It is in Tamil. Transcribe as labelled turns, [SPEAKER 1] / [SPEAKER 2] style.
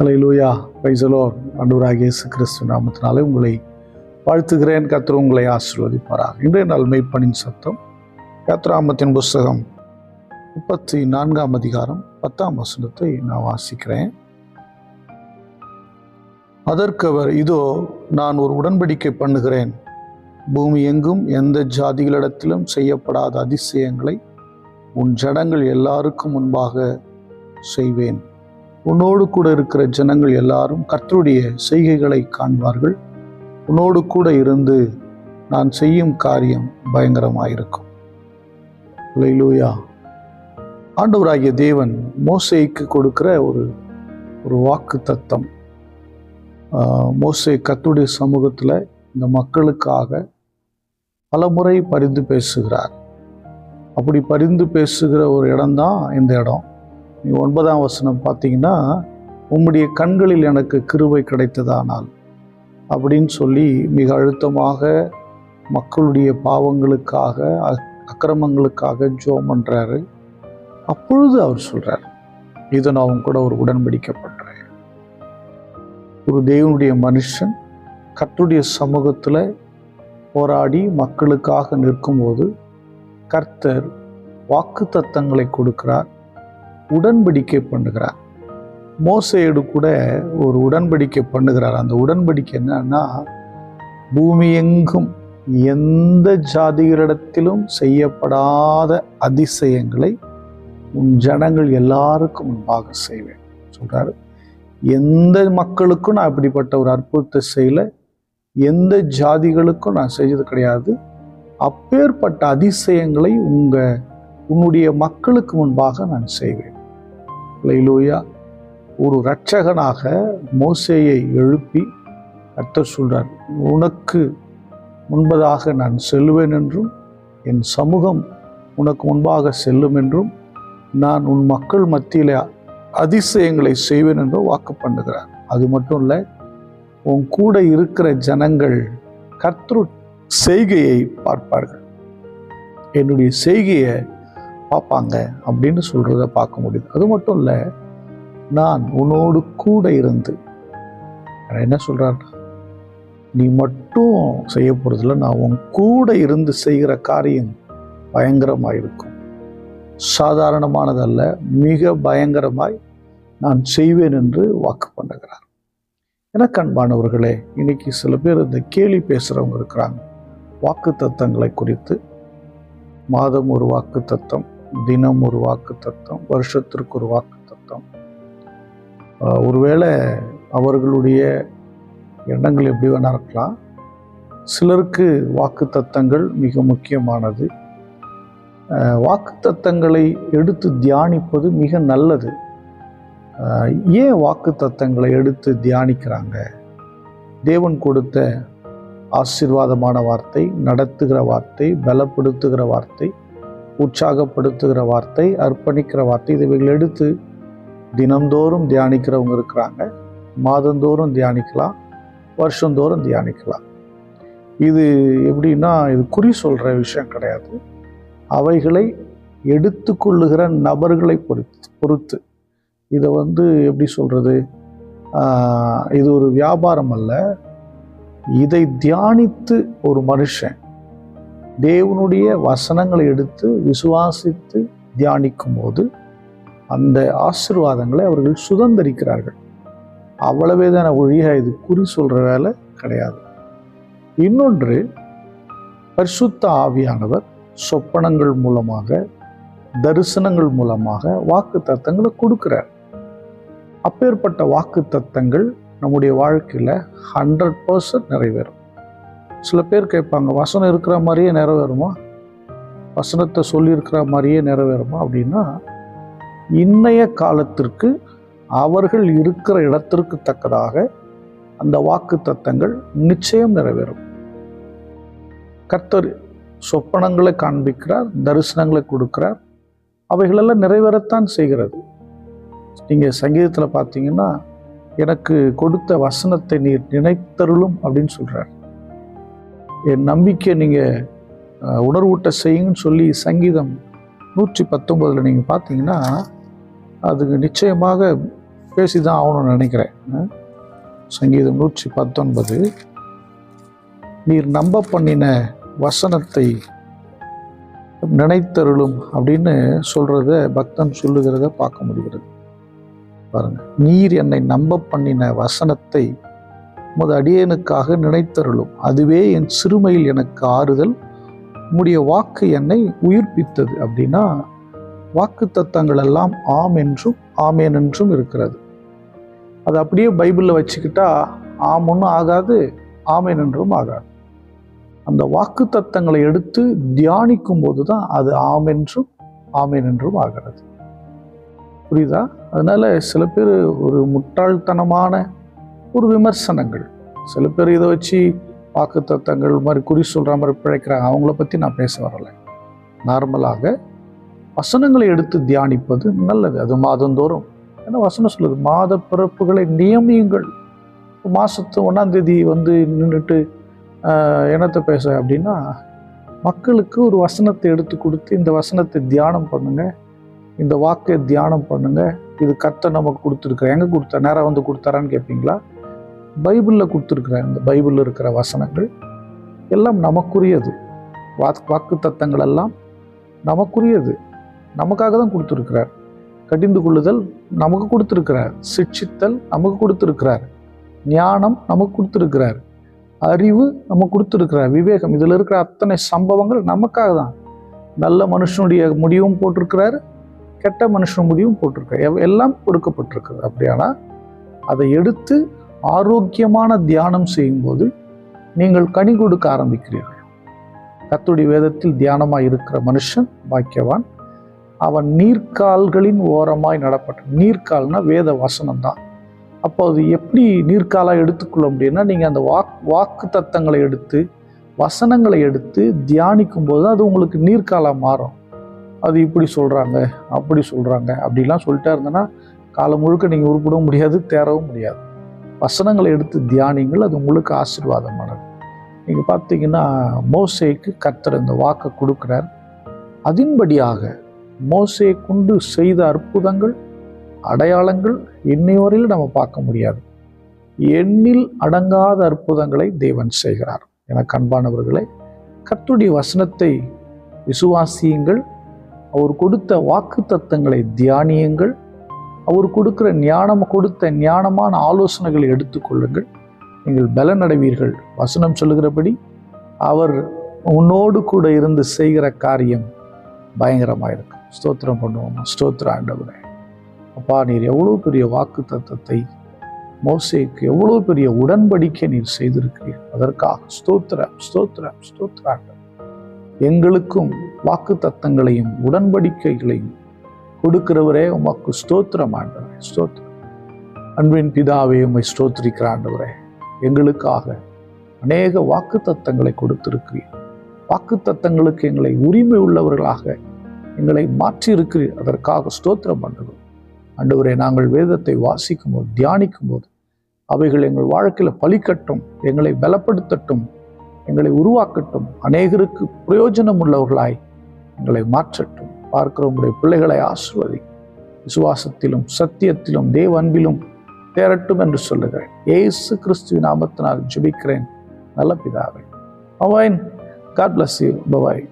[SPEAKER 1] Hallelujah, praise the Lord. ஆண்டவராகிய இயேசு கிறிஸ்து நாமத்தினாலே உங்களை வாழ்த்துகிறேன். கர்த்தர் உங்களை ஆசீர்வதிப்பாராக. இன்றைய நாள் மெய்ப்பனின் சத்தம் யாத்திராகமத்தின் புஸ்தகம் 34ஆம் அதிகாரம் 10ஆம் வசனத்தை நான் வாசிக்கிறேன். அதற்கு அவர், இதோ நான் ஒரு உடன்படிக்கை பண்ணுகிறேன். பூமி எங்கும் எந்த ஜாதிகளிடத்திலும் செய்யப்படாத அதிசயங்களை உன் ஜனங்கள் எல்லாருக்கும் முன்பாக செய்வேன். உன்னோடு கூட இருக்கிற ஜனங்கள் எல்லாரும் கர்த்தருடைய செய்கைகளை காண்பார்கள். உன்னோடு கூட இருந்து நான் செய்யும் காரியம் பயங்கரமாயிருக்கும். அல்லேலூயா. ஆண்டவராகிய தேவன் மோசேக்கு கொடுக்கிற ஒரு வாக்கு தத்தம். மோசே கர்த்தருடைய சமூகத்தில் இந்த மக்களுக்காக பல முறை பரிந்து பேசுகிறார். அப்படி பரிந்து பேசுகிற ஒரு இடம்தான் இந்த இடம். 9ஆம் வசனம் பார்த்தீங்கன்னா, உம்முடைய கண்களில் எனக்கு கிருபை கிடைத்ததானால் அப்படின்னு சொல்லி மிக அழுத்தமாக மக்களுடைய பாவங்களுக்காக அக்கிரமங்களுக்காக ஜெபம் பண்றாரு. அப்பொழுது அவர் சொல்றார், இதை நான் அவங்க கூட ஒரு உடன்படிக்கை பண்றேன். ஒரு தேவனுடைய மனுஷன் கர்த்தருடைய சமூகத்தில் போராடி மக்களுக்காக நிற்கும்போது கர்த்தர் வாக்கு தத்தங்களை கொடுக்கிறார், உடன்படிக்கை பண்ணுகிறார். மோசேயோடு கூட ஒரு உடன்படிக்கை பண்ணுகிறார். அந்த உடன்படிக்கை என்னன்னா, பூமி எங்கும் எந்த ஜாதிகளிடத்திலும் செய்யப்படாத அதிசயங்களை உன் ஜனங்கள் எல்லாருக்கும் முன்பாக செய்வேன் சொல்றாரு. எந்த மக்களுக்கும் நான் இப்படிப்பட்ட ஒரு அற்புதத்தை செய்யல, எந்த ஜாதிகளுக்கும் நான் செய்தது கிடையாது. அப்பேற்பட்ட அதிசயங்களை உன்னுடைய மக்களுக்கு முன்பாக நான் செய்வேன். அல்லேலூயா. ஒரு இரட்சகனாக மோசேயை எழுப்பி கர்த்தர் சொல்றார், உனக்கு முன்பதாக நான் செல்லுவேன் என்றும் என் சமூகம் உனக்கு முன்பாக செல்லும் என்றும் நான் உன் மக்கள் மத்தியிலே அதிசயங்களை செய்வேன் என்றும் வாக்கு பண்ணுகிறார். அது மட்டும் இல்லை, உன் கூட இருக்கிற ஜனங்கள் கர்த்தர் செய்கையை பார்ப்பார்கள், என்னுடைய செய்கையை பார்ப்பாங்க அப்படின்னு சொல்றத பார்க்க முடியுது. அது மட்டும் இல்லை, நான் உன்னோடு கூட இருந்து, என்ன சொல்றாருன்னா, நீ மட்டும் செய்ய போறதில்ல, நான் உன் கூட இருந்து செய்கிற காரியம் பயங்கரமாயிருக்கும். சாதாரணமானதல்ல, மிக பயங்கரமாய் நான் செய்வேன் என்று வாக்கு பண்ணுகிறார். எனக்கு அன்பானவர்களே, இன்னைக்கு சில பேர் இந்த கேலி பேசுறவங்க இருக்கிறாங்க. வாக்கு தத்தங்களை குறித்து மாதம் ஒரு வாக்கு தத்தம், தினம் ஒரு வாக்கு தத்தம், வருஷத்திற்கு ஒரு வாக்கு தத்தம். ஒருவேளை அவர்களுடைய எண்ணங்கள் எப்படி வேணா இருக்கலாம். சிலருக்கு வாக்கு தத்தங்கள் மிக முக்கியமானது. வாக்கு தத்தங்களை எடுத்து தியானிப்பது மிக நல்லது. ஏன் வாக்கு தத்தங்களை எடுத்து தியானிக்கிறாங்க? தேவன் கொடுத்த ஆசீர்வாதமான வார்த்தை, நடத்துகிற வார்த்தை, பலப்படுத்துகிற வார்த்தை, உற்சாகப்படுத்துகிற வார்த்தை, அர்ப்பணிக்கிற வார்த்தை, இவைகள் எடுத்து தினந்தோறும் தியானிக்கிறவங்க இருக்கிறாங்க. மாதந்தோறும் தியானிக்கலாம், வருஷந்தோறும் தியானிக்கலாம். இது எப்படின்னா, இது குறி சொல்கிற விஷயம் கிடையாது. அவைகளை எடுத்துக்கொள்ளுகிற நபர்களை பொறுத்து இதை எப்படி சொல்கிறது, இது ஒரு வியாபாரம் அல்ல. இதை தியானித்து ஒரு மனுஷன் தேவனுடைய வசனங்களை எடுத்து விசுவாசித்து தியானிக்கும் போது அந்த ஆசீர்வாதங்களை அவர்கள் சுதந்திரிக்கிறார்கள். அவ்வளவே தான ஒழிய இது குறி சொல்கிற வேலை கிடையாது. இன்னொன்று, பரிசுத்த ஆவியானவர் சொப்பனங்கள் மூலமாக, தரிசனங்கள் மூலமாக வாக்கு தத்தங்களை கொடுக்கிறார். அப்பேற்பட்ட வாக்கு தத்தங்கள் நம்முடைய வாழ்க்கையில் 100% நிறைவேறும். சில பேர் கேட்பாங்க, வசனம் இருக்கிற மாதிரியே நிறைவேறுமா, வசனத்தை சொல்லியிருக்கிற மாதிரியே நிறைவேறுமா அப்படின்னா, இன்னைய காலத்திற்கு அவர்கள் இருக்கிற இடத்திற்கு தக்கதாக அந்த வாக்கு தத்தங்கள் நிச்சயம் நிறைவேறும். கர்த்தர் சொப்பனங்களை காண்பிக்கிறார், தரிசனங்களை கொடுக்கிறார், அவைகளெல்லாம் நிறைவேறத்தான் செய்கிறது. நீங்கள் சங்கீதத்தில் பார்த்தீங்கன்னா, எனக்கு கொடுத்த வசனத்தை நீர் நினைத்தருளும் அப்படின்னு சொல்கிறார். என் நம்பிக்கை நீங்கள் உணர்வூட்ட செய்யுங்கன்னு சொல்லி சங்கீதம் 119 நீங்கள் பார்த்தீங்கன்னா, அதுக்கு நிச்சயமாக பேசி தான் ஆகணும்னு நினைக்கிறேன். சங்கீதம் 119, நீர் நம்ப பண்ணின வசனத்தை நினைத்தருளும் அப்படின்னு சொல்றத பக்தன் சொல்லுகிறத பார்க்க முடிகிறது. பாருங்க, நீர் என்னை நம்ப பண்ணின வசனத்தை உமது அடியேனுக்காக நினைத்தருளும், அதுவே என் சிறுமையில் எனக்கு ஆறுதல், உம்முடைய வாக்கு என்னை உயிர்ப்பித்தது. அப்படின்னா வாக்கு தத்தங்கள் எல்லாம் ஆம் என்றும் ஆமேன் என்றும் இருக்கிறது. அது அப்படியே பைபிளில் வச்சுக்கிட்டா ஆம் ஒன்றும் ஆகாது, ஆமேன் என்றும் ஆகாது. அந்த வாக்கு தத்தங்களை எடுத்து தியானிக்கும் போது தான் அது ஆம் என்றும் ஆமேன் என்றும் ஆகிறது. புரியுதா? அதனால சில பேர் ஒரு முட்டாள்தனமான ஒரு விமர்சனங்கள், சில பேர் இதை வச்சு வாக்கு தத்தங்கள் மாதிரி குறி சொல்ற மாதிரி பிழைக்கிறாங்க. அவங்கள பற்றி நான் பேச வரலை. நார்மலாக வசனங்களை எடுத்து தியானிப்பது நல்லது. அது மாதந்தோறும், ஏன்னா வசனம் சொல்லுது மாத பிறப்புகளை நியமியுங்கள். மாதத்து 1ஆம் தேதி வந்து நின்றுட்டு என்னத்தை பேச அப்படின்னா, மக்களுக்கு ஒரு வசனத்தை எடுத்து கொடுத்து இந்த வசனத்தை தியானம் பண்ணுங்க, இந்த வாக்கை தியானம் பண்ணுங்க, இது கர்த்தர் நமக்கு கொடுத்துருக்குற. எங்கே கொடுத்தா? நேரம் வந்து கொடுத்தாரான்னு கேட்பீங்களா? பைபிளில் கொடுத்துருக்குறார். இந்த பைபிளில் இருக்கிற வசனங்கள் எல்லாம் நமக்குரியது. வாக்கு தத்தங்கள் எல்லாம் நமக்குரியது, நமக்காக தான் கொடுத்துருக்கிறார். கடிந்து கொள்ளுதல் நமக்கு கொடுத்துருக்கிறார், சிட்சித்தல் நமக்கு கொடுத்துருக்கிறார், ஞானம் நமக்கு கொடுத்துருக்கிறார், அறிவு நமக்கு கொடுத்துருக்கிறார், விவேகம், இதில் இருக்கிற அத்தனை சம்பவங்கள் நமக்காக தான். நல்ல மனுஷனுடைய முடிவும் போட்டிருக்கிறார், கெட்ட மனுஷன் முடிவும் போட்டிருக்கிறார், எல்லாம் கொடுக்கப்பட்டிருக்கிறது. அப்படியானா அதை எடுத்து ஆரோக்கியமான தியானம் செய்யும்போது நீங்கள் கனி கொடுக்க ஆரம்பிக்கிறீர்கள். கர்த்தருடைய வேதத்தில் தியானமாய் இருக்கிற மனுஷன் பாக்கியவான், அவன் நீர்க்கால்களின் ஓரமாய் நடப்பட்ட. நீர்க்கால்னா வேத வசனம் தான். அப்போ அது எப்படி நீர்க்காலாக எடுத்துக்கொள்ள முடியும்னா, நீங்கள் அந்த வாக்கு தத்தங்களை எடுத்து வசனங்களை எடுத்து தியானிக்கும் போது அது உங்களுக்கு நீர்க்காலாக மாறும். அது இப்படி சொல்கிறாங்க, அப்படி சொல்கிறாங்க, அப்படிலாம் சொல்லிட்டே இருந்தேன்னா காலம் முழுக்க நீங்கள் உருப்பிட முடியாது, தேரவும் முடியாது. வசனங்களை எடுத்து தியானிங்கள், அது உங்களுக்கு ஆசீர்வாதமானது. நீங்கள் பார்த்தீங்கன்னா மோசேக்கு கர்த்தர் இந்த வாக்கை கொடுக்குறார். அதன்படியாக மோசே கொண்டு செய்த அற்புதங்கள், அடையாளங்கள் இன்னை வரையில் நம்ம பார்க்க முடியாது. எண்ணில் அடங்காத அற்புதங்களை தேவன் செய்கிறார். எனக்கு அன்பானவர்களே, கர்த்தருடைய வசனத்தை விசுவாசியுங்கள், அவர் கொடுத்த வாக்கு தத்தங்களை தியானியுங்கள், அவர் கொடுக்கிற கொடுத்த ஞானமான ஆலோசனைகளை எடுத்துக்கொள்ளுங்கள், நீங்கள் பலனடைவீர்கள். வசனம் சொல்லுகிறபடி அவர் உன்னோடு கூட இருந்து செய்கிற காரியம் பயங்கரமாக இருக்கும். ஸ்தோத்திரம் பண்ணுவோமா? ஸ்தோத்திர ஆண்டவரே, அப்பா, நீர் எவ்வளோ பெரிய வாக்கு தத்தத்தை மோசேக்கு, எவ்வளோ பெரிய உடன்படிக்கை நீர் செய்திருக்கிறீர். அதற்காக ஸ்தோத்திரம், ஸ்தோத்திரம், ஸ்தோத்திர. எங்களுக்கும் வாக்கு தத்தங்களையும் உடன்படிக்கைகளையும் கொடுக்கிறவரே உமக்கு ஸ்தோத்திரம் ஆண்டவரே, ஸ்தோத்திரம். அன்பின் பிதாவே, உம்மை ஸ்தோத்திரிக்கிற ஆண்டவரே, எங்களுக்காக அநேக வாக்கு தத்தங்களை கொடுத்திருக்கிறீர். வாக்கு தத்தங்களுக்கு எங்களை உரிமை உள்ளவர்களாக எங்களை மாற்றி இருக்கிறீர். அதற்காக ஸ்தோத்திரம் பண்ணுகிறோம் ஆண்டவரே. நாங்கள் வேதத்தை வாசிக்கும் போது, தியானிக்கும் போது அவைகள் எங்கள் வாழ்க்கையில் பலிக்கட்டும், எங்களை பலப்படுத்தட்டும், எங்களை உருவாக்கட்டும், அநேகருக்கு பிரயோஜனம் உள்ளவர்களாய் எங்களை மாற்றட்டும். பார்க்கிற உங்களுடைய பிள்ளைகளை ஆசீர்வதி, விசுவாசத்திலும் சத்தியத்திலும் தேவ அன்பிலும் தேரட்டும் என்று சொல்லுகிறேன். இயேசு கிறிஸ்துவின் நாமத்தினால் ஜெபிக்கிறேன் நல்ல பிதாவே. ஆமென். God bless you. Bye-bye.